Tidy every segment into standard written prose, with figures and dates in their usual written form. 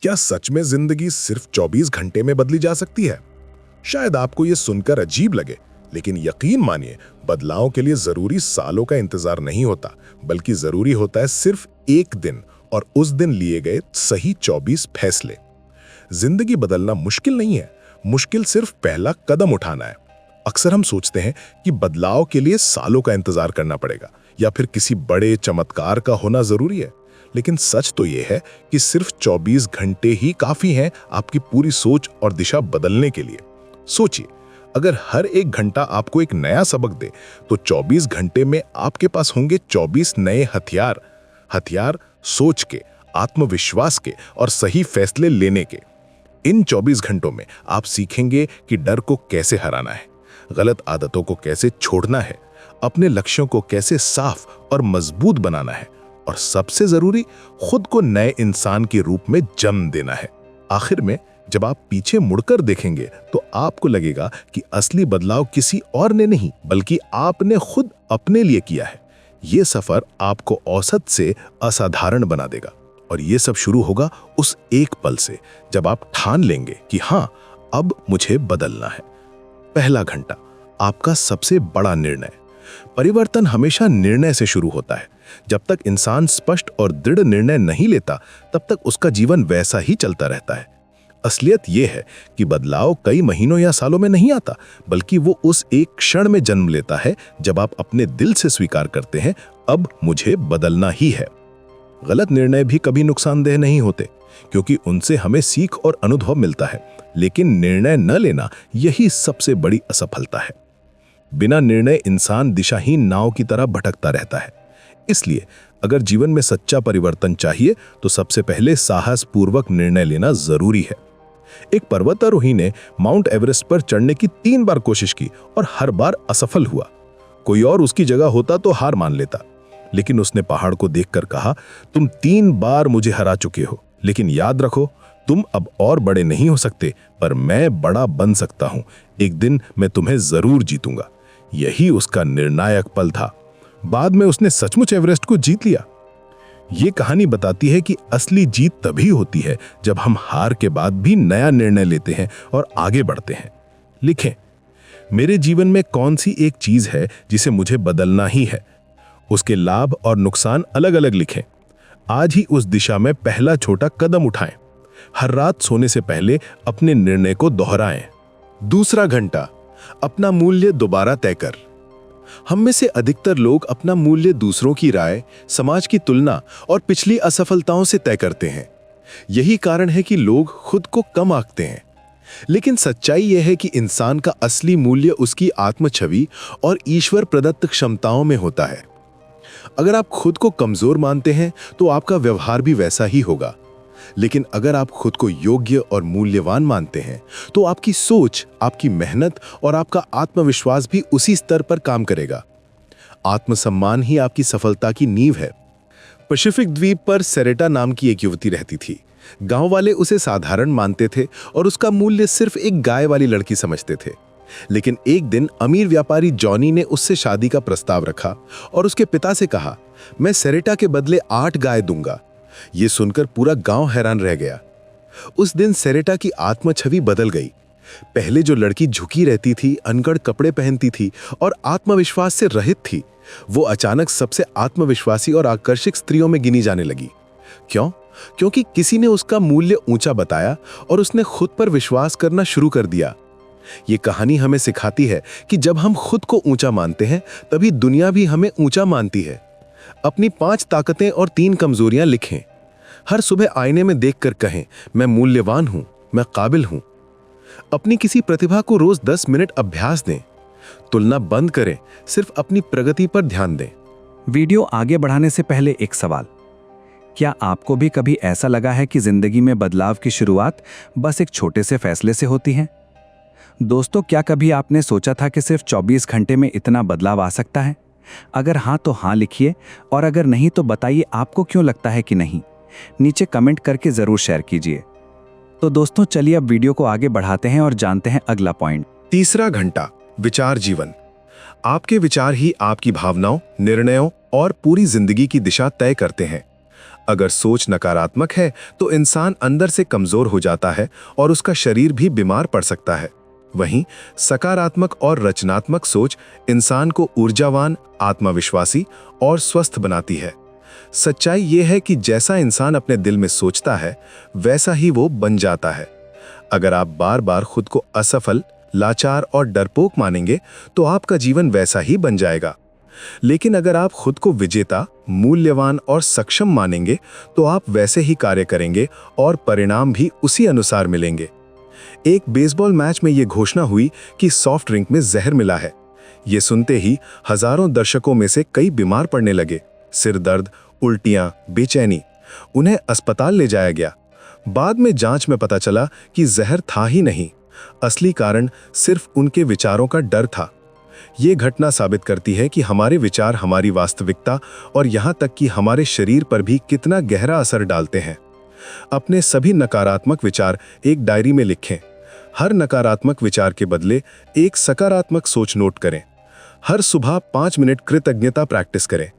क्या सच में जिंदगी सिर्फ 24 घंटे में बदली जा सकती है? शायद आपको यह सुनकर अजीब लगे, लेकिन यकीन मानिए, बदलाव के लिए जरूरी सालों का इंतजार नहीं होता, बल्कि जरूरी होता है सिर्फ एक दिन, और उस दिन लिए गए सही 24 फैसले। जिंदगी बदलना मुश्किल नहीं है, मुश्किल सिर्फ पहला कदम उठाना है। अक्सर हम सोचते हैं कि बदलाव के लिए सालों का इंतजार करना पड़ेगा या फिर किसी बड़े चमत्कार का होना जरूरी है, लेकिन सच तो यह है कि सिर्फ 24 घंटे ही काफी हैं आपकी पूरी सोच और दिशा बदलने के लिए। सोचिए, अगर हर एक घंटा आपको एक नया सबक दे, तो 24 घंटे में आपके पास होंगे 24 नए हथियार। हथियार सोच के, आत्मविश्वास के और सही फैसले लेने के। इन 24 घंटों में आप सीखेंगे कि डर को कैसे हराना है, गलत आदतों को कैसे छोड़ना है, अपने लक्ष्यों को कैसे साफ और मजबूत बनाना है, और सबसे जरूरी, खुद को नए इंसान के रूप में जन्म देना है। आखिर में जब आप पीछे मुड़कर देखेंगे तो आपको लगेगा कि असली बदलाव किसी और ने नहीं, बल्कि आपने खुद अपने लिए किया है। ये सफर आपको औसत से असाधारण बना देगा, और ये सब शुरू होगा उस एक पल से जब आप ठान लेंगे कि हाँ, अब मुझे बदलना है। पहला घंटा, आपका सबसे बड़ा निर्णय। परिवर्तन हमेशा निर्णय से शुरू होता है। जब तक इंसान स्पष्ट और दृढ़ निर्णय नहीं लेता, तब तक उसका जीवन वैसा ही चलता रहता है। असलियत यह है कि बदलाव कई महीनों या सालों में नहीं आता, बल्कि वो उस एक क्षण में जन्म लेता है जब आप अपने दिल से स्वीकार करते हैं, अब मुझे बदलना ही है। गलत निर्णय भी कभी नुकसानदेह नहीं होते, क्योंकि उनसे हमें सीख और अनुभव मिलता है, लेकिन निर्णय न लेना, यही सबसे बड़ी असफलता है। बिना निर्णय इंसान दिशाहीन नाव की तरह भटकता रहता है। इसलिए अगर जीवन में सच्चा परिवर्तन चाहिए, तो सबसे पहले साहसपूर्वक निर्णय लेना जरूरी है। एक पर्वतारोही ने माउंट एवरेस्ट पर चढ़ने की 3 बार कोशिश की और हर बार असफल हुआ। कोई और उसकी जगह होता तो हार मान लेता, लेकिन उसने पहाड़ को देखकर कहा, तुम 3 बार मुझे हरा चुके हो, लेकिन याद रखो, तुम अब और बड़े नहीं हो सकते, पर मैं बड़ा बन सकता हूं। एक दिन मैं तुम्हें जरूर जीतूंगा। यही उसका निर्णायक पल था। बाद में उसने सचमुच एवरेस्ट को जीत लिया। ये कहानी बताती है कि असली जीत तभी होती है जब हम हार के बाद भी नया निर्णय लेते हैं और आगे बढ़ते हैं। लिखें, मेरे जीवन में कौन सी एक चीज है जिसे मुझे बदलना ही है। उसके लाभ और नुकसान अलग अलग लिखें। आज ही उस दिशा में पहला छोटा कदम उठाएं। हर रात सोने से पहले अपने निर्णय को दोहराएं। दूसरा घंटा, अपना मूल्य दोबारा तय कर। हम में से अधिकतर लोग अपना मूल्य दूसरों की राय, समाज की तुलना और पिछली असफलताओं से तय करते हैं। यही कारण है कि लोग खुद को कम आंकते हैं। लेकिन सच्चाई यह है कि इंसान का असली मूल्य उसकी आत्मछवि और ईश्वर प्रदत्त क्षमताओं में होता है। अगर आप खुद को कमजोर मानते हैं, तो आपका व्यवहार भी वैसा ही होगा। लेकिन अगर आप खुद को योग्य और मूल्यवान मानते हैं, तो आपकी सोच, आपकी मेहनत और आपका आत्मविश्वास भी उसी स्तर पर काम करेगा। आत्मसम्मान ही आपकी सफलता की नींव है। पैसिफिक द्वीप पर सेरेटा नाम की एक युवती रहती थी। गांव वाले उसे साधारण मानते थे और उसका मूल्य सिर्फ एक गाय वाली लड़की समझते थे। लेकिन एक दिन अमीर व्यापारी जॉनी ने उससे शादी का प्रस्ताव रखा और उसके पिता से कहा, मैं सेरेटा के बदले 8 गाय दूंगा। ये सुनकर पूरा गांव हैरान रह गया। उस दिन सेरेटा की आत्मछवि बदल गई। पहले जो लड़की झुकी रहती थी, अनगढ़ कपड़े पहनती थी और आत्मविश्वास से रहित थी, वो अचानक सबसे आत्मविश्वासी और आकर्षक स्त्रियों में गिनी जाने लगी। क्यों? क्योंकि किसी ने उसका मूल्य ऊंचा बताया और उसने खुद पर विश्वास करना शुरू कर दिया। ये कहानी हमें सिखाती है कि जब हम खुद को ऊंचा मानते हैं, तभी दुनिया भी हमें ऊंचा मानती है। अपनी 5 ताकतें और 3 कमजोरियां लिखें। हर सुबह आईने में देखकर कहें, मैं मूल्यवान हूं, मैं काबिल हूं। अपनी किसी प्रतिभा को रोज 10 मिनट अभ्यास दें। तुलना बंद करें, सिर्फ अपनी प्रगति पर ध्यान दें। वीडियो आगे बढ़ाने से पहले एक सवाल, क्या आपको भी कभी ऐसा लगा है कि जिंदगी में बदलाव की शुरुआत बस एक छोटे से फैसले से होती है? दोस्तों, क्या कभी आपने सोचा था कि सिर्फ 24 घंटे में इतना बदलाव आ सकता है? अगर हाँ तो हाँ लिखिए, और अगर नहीं तो बताइए आपको क्यों लगता है कि नहीं। नीचे कमेंट करके जरूर शेयर कीजिए। तो दोस्तों, चलिए अब वीडियो को आगे बढ़ाते हैं और जानते हैं अगला पॉइंट। तीसरा घंटा, विचार जीवन। आपके विचार ही आपकी भावनाओं, निर्णयों और पूरी जिंदगी की दिशा तय करते हैं। अगर सोच नकारात्मक है तो इंसान अंदर से कमजोर हो जाता है और उसका शरीर भी बीमार पड़ सकता है। वहीं सकारात्मक और रचनात्मक सोच इंसान को ऊर्जावान, आत्मविश्वासी और स्वस्थ बनाती है। सच्चाई यह है कि जैसा इंसान अपने दिल में सोचता है वैसा ही वो बन जाता है। अगर आप बार बार खुद को असफल, लाचार और डरपोक मानेंगे तो आपका जीवन वैसा ही बन जाएगा। लेकिन अगर आप खुद को विजेता, मूल्यवान और सक्षम मानेंगे तो आप वैसे ही कार्य करेंगे और परिणाम भी उसी अनुसार मिलेंगे। एक बेसबॉल मैच में यह घोषणा हुई कि सॉफ्ट ड्रिंक में जहर मिला है। ये सुनते ही हजारों दर्शकों में से कई बीमार पड़ने लगे। सिर दर्द, उल्टियां, बेचैनी। उन्हें अस्पताल ले जाया गया। बाद में जांच में पता चला कि जहर था ही नहीं, असली कारण सिर्फ उनके विचारों का डर था। ये घटना साबित करती है कि हमारे विचार हमारी वास्तविकता और यहाँ तक कि हमारे शरीर पर भी कितना गहरा असर डालते हैं। अपने सभी नकारात्मक विचार एक डायरी में लिखें। हर नकारात्मक विचार के बदले एक सकारात्मक सोच नोट करें। हर सुबह 5 मिनट कृतज्ञता प्रैक्टिस करें।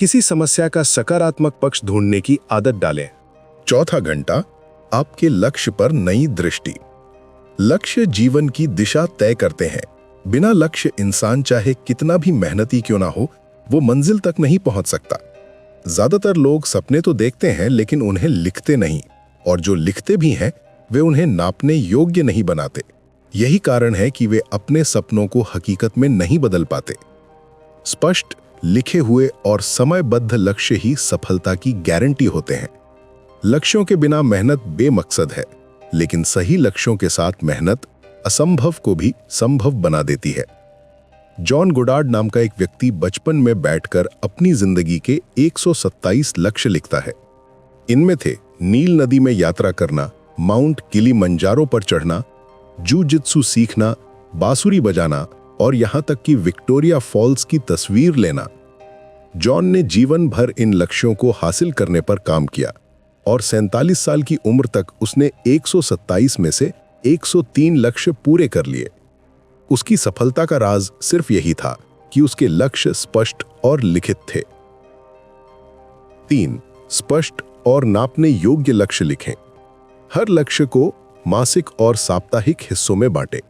किसी समस्या का सकारात्मक पक्ष ढूंढने की आदत डालें। चौथा घंटा, आपके लक्ष्य पर नई दृष्टि। लक्ष्य जीवन की दिशा तय करते हैं। बिना लक्ष्य इंसान चाहे कितना भी मेहनती क्यों ना हो, वो मंजिल तक नहीं पहुंच सकता। ज्यादातर लोग सपने तो देखते हैं लेकिन उन्हें लिखते नहीं, और जो लिखते भी हैं वे उन्हें नापने योग्य नहीं बनाते। यही कारण है कि वे अपने सपनों को हकीकत में नहीं बदल पाते। स्पष्ट, लिखे हुए और समयबद्ध लक्ष्य ही सफलता की गारंटी होते हैं। लक्ष्यों के बिना मेहनत बेमकसद है, लेकिन सही लक्ष्यों के साथ मेहनत असंभव को भी संभव बना देती है। जॉन गोडार्ड नाम का एक व्यक्ति बचपन में बैठकर अपनी जिंदगी के 127 लक्ष्य लिखता है। इनमें थे नील नदी में यात्रा करना, माउंट किलिमंजारो पर चढ़ना, जूजित्सु सीखना, बांसुरी बजाना और यहां तक कि विक्टोरिया फॉल्स की तस्वीर लेना। जॉन ने जीवन भर इन लक्ष्यों को हासिल करने पर काम किया और 47 साल की उम्र तक उसने 127 में से 103 लक्ष्य पूरे कर लिए। उसकी सफलता का राज सिर्फ यही था कि उसके लक्ष्य स्पष्ट और लिखित थे। 3. स्पष्ट और नापने योग्य लक्ष्य लिखें। हर लक्ष्य को मासिक और साप्ताहिक हिस्सों में बांटें।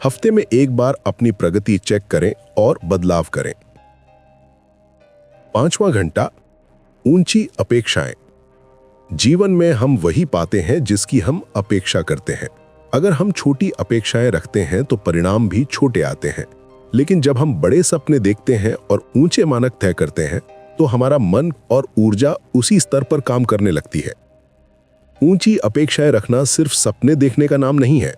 हफ्ते में एक बार अपनी प्रगति चेक करें और बदलाव करें। 5वां घंटा, ऊंची अपेक्षाएं। जीवन में हम वही पाते हैं जिसकी हम अपेक्षा करते हैं। अगर हम छोटी अपेक्षाएं रखते हैं तो परिणाम भी छोटे आते हैं, लेकिन जब हम बड़े सपने देखते हैं और ऊंचे मानक तय करते हैं तो हमारा मन और ऊर्जा उसी स्तर पर काम करने लगती है। ऊंची अपेक्षाएं रखना सिर्फ सपने देखने का नाम नहीं है,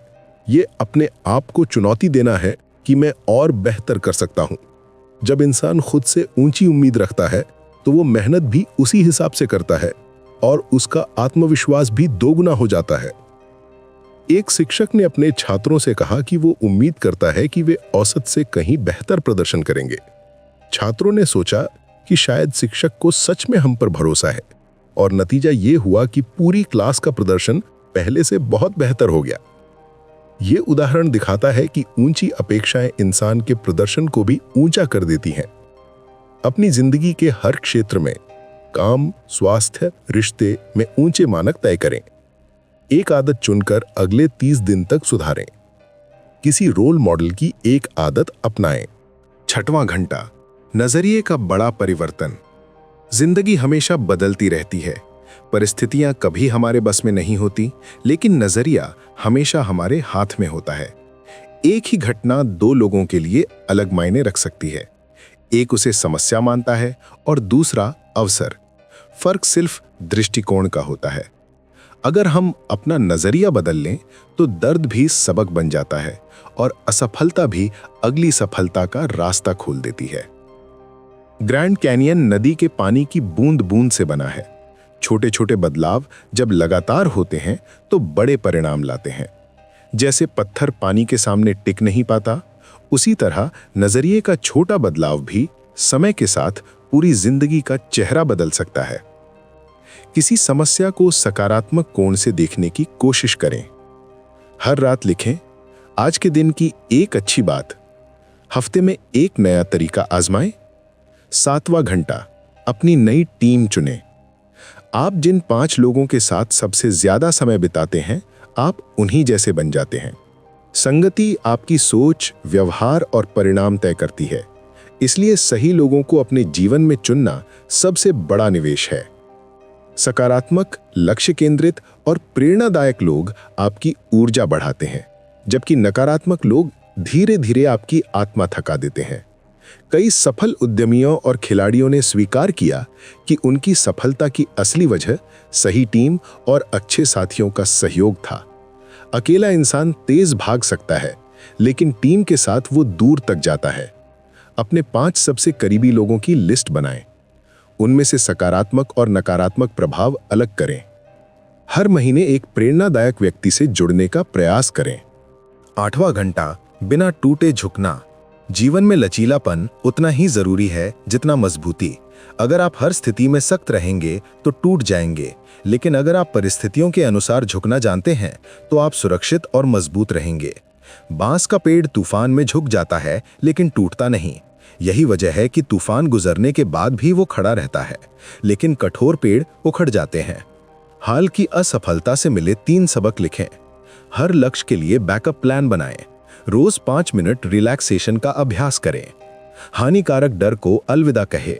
ये अपने आप को चुनौती देना है कि मैं और बेहतर कर सकता हूं। जब इंसान खुद से ऊंची उम्मीद रखता है तो वो मेहनत भी उसी हिसाब से करता है और उसका आत्मविश्वास भी दोगुना हो जाता है। एक शिक्षक ने अपने छात्रों से कहा कि वो उम्मीद करता है कि वे औसत से कहीं बेहतर प्रदर्शन करेंगे। छात्रों ने सोचा कि शायद शिक्षक को सच में हम पर भरोसा है, और नतीजा ये हुआ कि पूरी क्लास का प्रदर्शन पहले से बहुत बेहतर हो गया। ये उदाहरण दिखाता है कि ऊंची अपेक्षाएं इंसान के प्रदर्शन को भी ऊंचा कर देती हैं। अपनी जिंदगी के हर क्षेत्र में, काम, स्वास्थ्य, रिश्ते में ऊंचे मानक तय करें। एक आदत चुनकर अगले 30 दिन तक सुधारें। किसी रोल मॉडल की एक आदत अपनाएं। 6वां घंटा, नजरिए का बड़ा परिवर्तन। जिंदगी हमेशा बदलती रहती है। परिस्थितियां कभी हमारे बस में नहीं होती, लेकिन नजरिया हमेशा हमारे हाथ में होता है। एक ही घटना 2 लोगों के लिए अलग मायने रख सकती है। एक उसे समस्या मानता है और दूसरा अवसर। फर्क सिर्फ दृष्टिकोण का होता है। अगर हम अपना नजरिया बदल लें तो दर्द भी सबक बन जाता है और असफलता भी अगली सफलता का रास्ता खोल देती है। ग्रैंड कैनियन नदी के पानी की बूंद बूंद से बना है। छोटे छोटे बदलाव जब लगातार होते हैं तो बड़े परिणाम लाते हैं। जैसे पत्थर पानी के सामने टिक नहीं पाता, उसी तरह नजरिए का छोटा बदलाव भी समय के साथ पूरी जिंदगी का चेहरा बदल सकता है। किसी समस्या को सकारात्मक कोण से देखने की कोशिश करें। हर रात लिखें, आज के दिन की एक अच्छी बात। हफ्ते में एक नया तरीका आजमाएं। 7वां घंटा, अपनी नई टीम चुनें। आप जिन 5 लोगों के साथ सबसे ज्यादा समय बिताते हैं, आप उन्हीं जैसे बन जाते हैं। संगति आपकी सोच, व्यवहार और परिणाम तय करती है। इसलिए सही लोगों को अपने जीवन में चुनना सबसे बड़ा निवेश है। सकारात्मक, लक्ष्य केंद्रित और प्रेरणादायक लोग आपकी ऊर्जा बढ़ाते हैं, जबकि नकारात्मक लोग धीरे धीरे आपकी आत्मा थका देते हैं। कई सफल उद्यमियों और खिलाड़ियों ने स्वीकार किया कि उनकी सफलता की असली वजह सही टीम और अच्छे साथियों का सहयोग था। अकेला इंसान तेज भाग सकता है, लेकिन टीम के साथ वो दूर तक जाता है। अपने 5 सबसे करीबी लोगों की लिस्ट बनाएं। उनमें से सकारात्मक और नकारात्मक प्रभाव अलग करें। हर महीने एक प्रेरणादायक व्यक्ति से जुड़ने का प्रयास करें। 8वां घंटा, बिना टूटे झुकना। जीवन में लचीलापन उतना ही जरूरी है जितना मजबूती। अगर आप हर स्थिति में सख्त रहेंगे तो टूट जाएंगे, लेकिन अगर आप परिस्थितियों के अनुसार झुकना जानते हैं तो आप सुरक्षित और मजबूत रहेंगे। बांस का पेड़ तूफान में झुक जाता है लेकिन टूटता नहीं। यही वजह है कि तूफान गुजरने के बाद भी वो खड़ा रहता है, लेकिन कठोर पेड़ उखड़ जाते हैं। हाल की असफलता से मिले 3 सबक लिखें। हर लक्ष्य के लिए बैकअप प्लान बनाएं। रोज 5 मिनट रिलैक्सेशन का अभ्यास करें। हानिकारक डर को अलविदा कहे।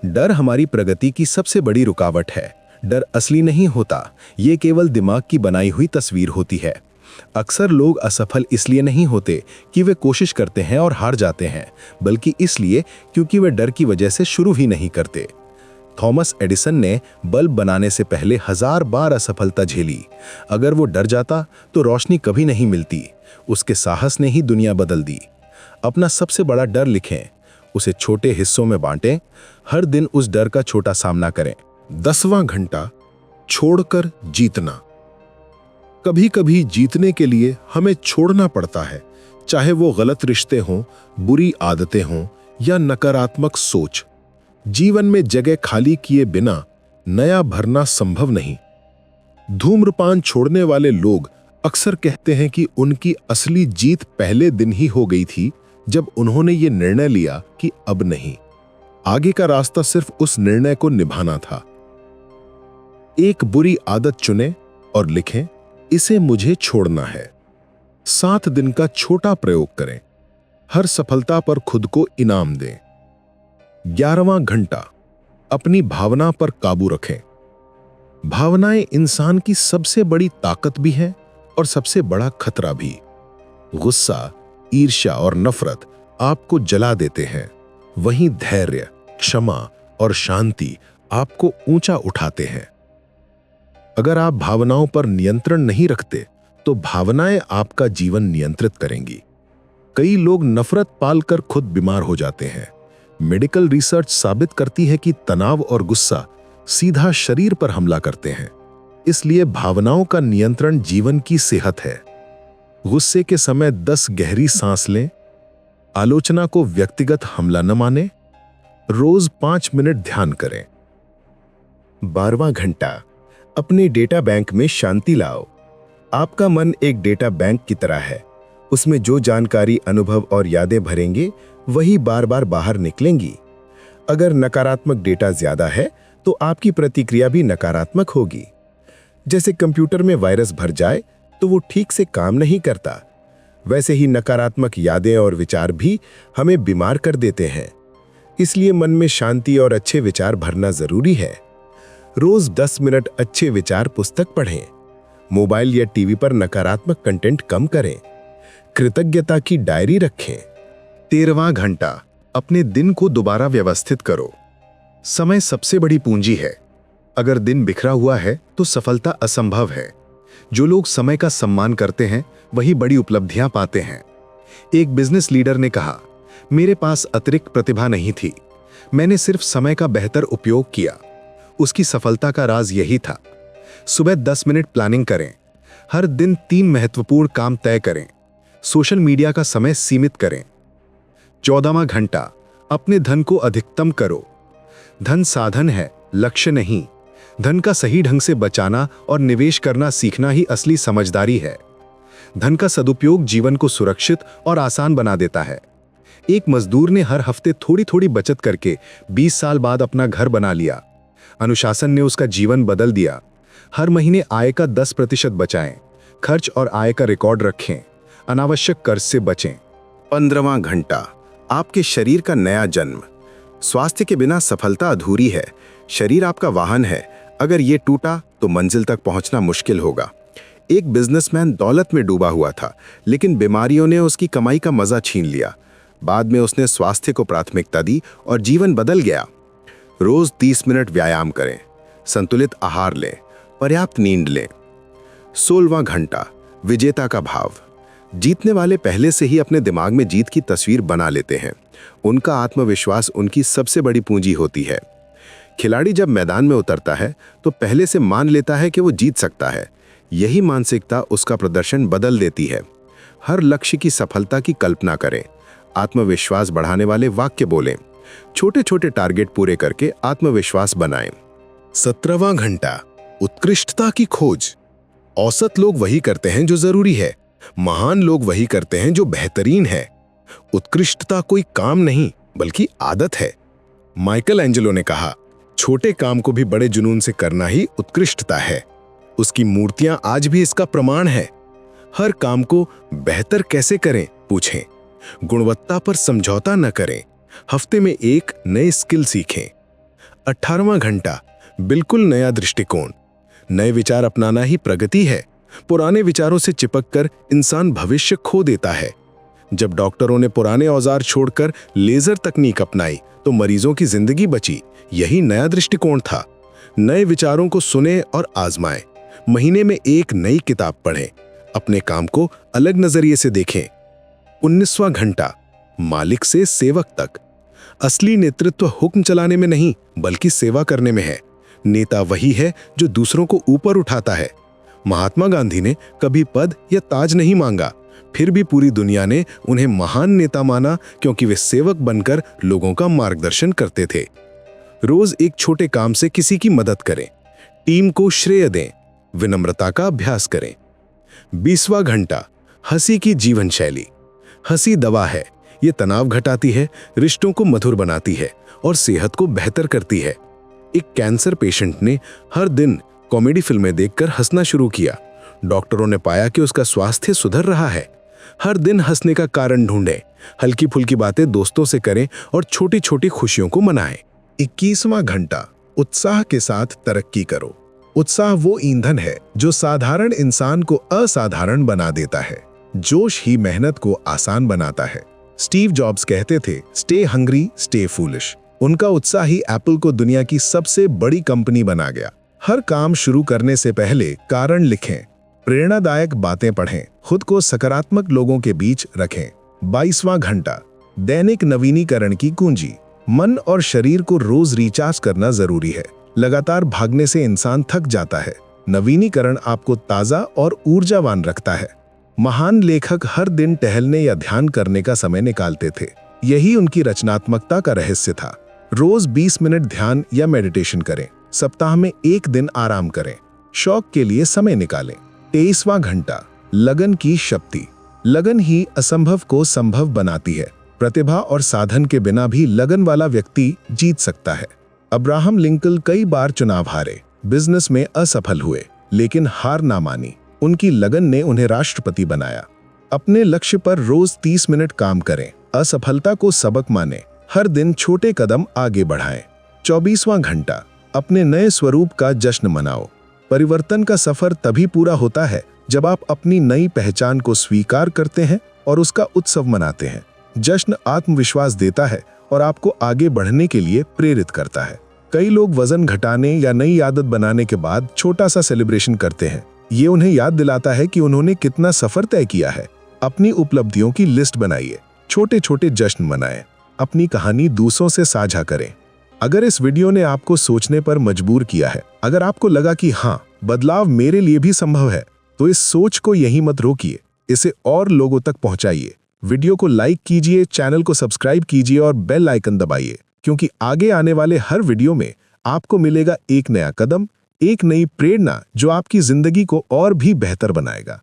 डर हमारी प्रगति की सबसे बड़ी रुकावट है। डर असली नहीं होता, ये केवल दिमाग की बनाई हुई तस्वीर होती है। अक्सर लोग असफल इसलिए नहीं होते कि वे कोशिश करते हैं और हार जाते हैं, बल्कि इसलिए क्योंकि वे डर की वजह से शुरू ही नहीं करते। थॉमस एडिसन ने बल्ब बनाने से पहले 1000 बार असफलता झेली। अगर वो डर जाता तो रोशनी कभी नहीं मिलती। उसके साहस ने ही दुनिया बदल दी। अपना सबसे बड़ा डर लिखें, उसे छोटे हिस्सों में बांटें। हर दिन उस डर का छोटा सामना करें। 10वां घंटा, छोड़कर जीतना। कभी कभी जीतने के लिए हमें छोड़ना पड़ता है, चाहे वो गलत रिश्ते हों, बुरी आदतें हों या नकारात्मक सोच। जीवन में जगह खाली किए बिना नया भरना संभव नहीं। धूम्रपान छोड़ने वाले लोग अक्सर कहते हैं कि उनकी असली जीत पहले दिन ही हो गई थी, जब उन्होंने ये निर्णय लिया कि अब नहीं। आगे का रास्ता सिर्फ उस निर्णय को निभाना था। एक बुरी आदत चुनें और लिखें, इसे मुझे छोड़ना है। 7 दिन का छोटा प्रयोग करें। हर सफलता पर खुद को इनाम दें। 11वां घंटा, अपनी भावना पर काबू रखें। भावनाएं इंसान की सबसे बड़ी ताकत भी हैं और सबसे बड़ा खतरा भी। गुस्सा, ईर्ष्या और नफरत आपको जला देते हैं, वहीं धैर्य, क्षमा और शांति आपको ऊंचा उठाते हैं। अगर आप भावनाओं पर नियंत्रण नहीं रखते तो भावनाएं आपका जीवन नियंत्रित करेंगी। कई लोग नफरत पालकर खुद बीमार हो जाते हैं। मेडिकल रिसर्च साबित करती है कि तनाव और गुस्सा सीधा शरीर पर हमला करते हैं। इसलिए भावनाओं का नियंत्रण जीवन की सेहत है। गुस्से के समय 10 गहरी सांस लें। आलोचना को व्यक्तिगत हमला न माने। रोज 5 मिनट ध्यान करें। 12वां घंटा, अपने डेटा बैंक में शांति लाओ। आपका मन एक डेटा बैंक की तरह है। उसमें जो जानकारी, अनुभव और यादें भरेंगे वही बार बार बाहर निकलेंगी। अगर नकारात्मक डेटा ज्यादा है तो आपकी प्रतिक्रिया भी नकारात्मक होगी। जैसे कंप्यूटर में वायरस भर जाए तो वो ठीक से काम नहीं करता, वैसे ही नकारात्मक यादें और विचार भी हमें बीमार कर देते हैं। इसलिए मन में शांति और अच्छे विचार भरना जरूरी है। रोज 10 मिनट अच्छे विचार पुस्तक पढ़ें। मोबाइल या टीवी पर नकारात्मक कंटेंट कम करें। कृतज्ञता की डायरी रखें। 13वां घंटा, अपने दिन को दोबारा व्यवस्थित करो। समय सबसे बड़ी पूंजी है। अगर दिन बिखरा हुआ है तो सफलता असंभव है। जो लोग समय का सम्मान करते हैं वही बड़ी उपलब्धियां पाते हैं। एक बिजनेस लीडर ने कहा, मेरे पास अतिरिक्त प्रतिभा नहीं थी, मैंने सिर्फ समय का बेहतर उपयोग किया। उसकी सफलता का राज यही था। सुबह 10 मिनट प्लानिंग करें। हर दिन 3 महत्वपूर्ण काम तय करें। सोशल मीडिया का समय सीमित करें। 14वां घंटा, अपने धन को अधिकतम करो। धन साधन है, लक्ष्य नहीं। धन का सही ढंग से बचाना और निवेश करना सीखना ही असली समझदारी है। धन का सदुपयोग जीवन को सुरक्षित और आसान बना देता है। एक मजदूर ने हर हफ्ते थोड़ी थोड़ी बचत करके 20 साल बाद अपना घर बना लिया। अनुशासन ने उसका जीवन बदल दिया। हर महीने आय का 10% बचाएं, खर्च और आय का रिकॉर्ड रखें, अनावश्यक कर्ज से बचें। 15वां घंटा, आपके शरीर का नया जन्म। स्वास्थ्य के बिना सफलता अधूरी है। शरीर आपका वाहन है, अगर ये टूटा तो मंजिल तक पहुंचना मुश्किल होगा। एक बिजनेसमैन दौलत में डूबा हुआ था, लेकिन बीमारियों ने उसकी कमाई का मजा छीन लिया। बाद में उसने स्वास्थ्य को प्राथमिकता दी और जीवन बदल गया। रोज 30 मिनट व्यायाम करें, संतुलित आहार लें, पर्याप्त नींद लें। 16वां घंटा, विजेता का भाव। जीतने वाले पहले से ही अपने दिमाग में जीत की तस्वीर बना लेते हैं। उनका आत्मविश्वास उनकी सबसे बड़ी पूंजी होती है। खिलाड़ी जब मैदान में उतरता है तो पहले से मान लेता है कि वो जीत सकता है। यही मानसिकता उसका प्रदर्शन बदल देती है। हर लक्ष्य की सफलता की कल्पना करें, आत्मविश्वास बढ़ाने वाले वाक्य बोलें, छोटे छोटे टारगेट पूरे करके आत्मविश्वास बनाएं। 17वां घंटा, उत्कृष्टता की खोज। औसत लोग वही करते हैं जो जरूरी है, महान लोग वही करते हैं जो बेहतरीन है। उत्कृष्टता कोई काम नहीं बल्कि आदत है। माइकल एंजेलो ने कहा, छोटे काम को भी बड़े जुनून से करना ही उत्कृष्टता है। उसकी मूर्तियां आज भी इसका प्रमाण है। हर काम को बेहतर कैसे करें पूछें, गुणवत्ता पर समझौता न करें, हफ्ते में एक नई स्किल सीखें। 18वां घंटा, बिल्कुल नया दृष्टिकोण। नए विचार अपनाना ही प्रगति है। पुराने विचारों से चिपककर इंसान भविष्य खो देता है। जब डॉक्टरों ने पुराने औजार छोड़कर लेजर तकनीक अपनाई तो मरीजों की जिंदगी बची। यही नया दृष्टिकोण था। नए विचारों को सुने और आजमाएं। महीने में एक नई किताब पढ़ें, अपने काम को अलग नजरिए से देखें। 19वां घंटा, मालिक से सेवक तक। असली नेतृत्व हुक्म चलाने में नहीं बल्कि सेवा करने में है। नेता वही है जो दूसरों को ऊपर उठाता है। महात्मा गांधी ने कभी पद या ताज नहीं मांगा, फिर भी पूरी दुनिया ने उन्हें महान नेता माना क्योंकि वे सेवक बनकर लोगों का मार्गदर्शन करते थे। रोज एक छोटे काम से किसी की मदद करें, टीम को श्रेय दें, विनम्रता का अभ्यास करें। 20वां घंटा, हंसी की जीवन शैली। हंसी दवा है। ये तनाव घटाती है, रिश्तों को मधुर बनाती है और सेहत को बेहतर करती है। एक कैंसर पेशेंट ने हर दिन कॉमेडी फिल्में देखकर हंसना शुरू किया। डॉक्टरों ने पाया कि उसका स्वास्थ्य सुधर रहा है। हर दिन हंसने का कारण ढूंढें, हल्की फुल्की बातें दोस्तों से करें और छोटी छोटी खुशियों को मनाएं। 21वां घंटा, उत्साह के साथ तरक्की करो। उत्साह वो ईंधन है जो साधारण इंसान को असाधारण बना देता है। जोश ही मेहनत को आसान बनाता है। स्टीव जॉब्स कहते थे, स्टे हंग्री, स्टे फूलिश। उनका उत्साह ही एप्पल को दुनिया की सबसे बड़ी कंपनी बना गया। हर काम शुरू करने से पहले कारण लिखें, प्रेरणादायक बातें पढ़ें, खुद को सकारात्मक लोगों के बीच रखें। 22वां घंटा, दैनिक नवीनीकरण की कुंजी। मन और शरीर को रोज रिचार्ज करना जरूरी है। लगातार भागने से इंसान थक जाता है। नवीनीकरण आपको ताजा और ऊर्जावान रखता है। महान लेखक हर दिन टहलने या ध्यान करने का समय निकालते थे। यही उनकी रचनात्मकता का रहस्य था। रोज 20 मिनट ध्यान या मेडिटेशन करें। सप्ताह में एक दिन आराम करें। शौक के लिए समय निकालें। 23वां घंटा, लगन की शक्ति। लगन ही असंभव को संभव बनाती है। प्रतिभा और साधन के बिना भी लगन वाला व्यक्ति जीत सकता है। अब्राहम लिंकन कई बार चुनाव हारे, बिजनेस में असफल हुए, लेकिन हार ना मानी। उनकी लगन ने उन्हें राष्ट्रपति बनाया। अपने लक्ष्य पर रोज 30 मिनट काम करें। असफलता को सबक माने, हर दिन छोटे कदम आगे बढ़ाएं। 24वां घंटा, अपने नए स्वरूप का जश्न मनाओ। परिवर्तन का सफर तभी पूरा होता है जब आप अपनी नई पहचान को स्वीकार करते हैं और उसका उत्सव मनाते हैं। जश्न आत्मविश्वास देता है और आपको आगे बढ़ने के लिए प्रेरित करता है। कई लोग वजन घटाने या नई आदत बनाने के बाद छोटा सा सेलिब्रेशन करते हैं। ये उन्हें याद दिलाता है कि उन्होंने कितना सफर तय किया है। अपनी उपलब्धियों की लिस्ट बनाइए, छोटे छोटे जश्न मनाएं, अपनी कहानी दूसरों से साझा करें। अगर इस वीडियो ने आपको सोचने पर मजबूर किया है, अगर आपको लगा कि हाँ, बदलाव मेरे लिए भी संभव है, तो इस सोच को यहीं मत रोकिए, इसे और लोगों तक पहुंचाइए। वीडियो को लाइक कीजिए, चैनल को सब्सक्राइब कीजिए और बेल आइकन दबाइए, क्योंकि आगे आने वाले हर वीडियो में आपको मिलेगा एक नया कदम, एक नई प्रेरणा जो आपकी जिंदगी को और भी बेहतर बनाएगा।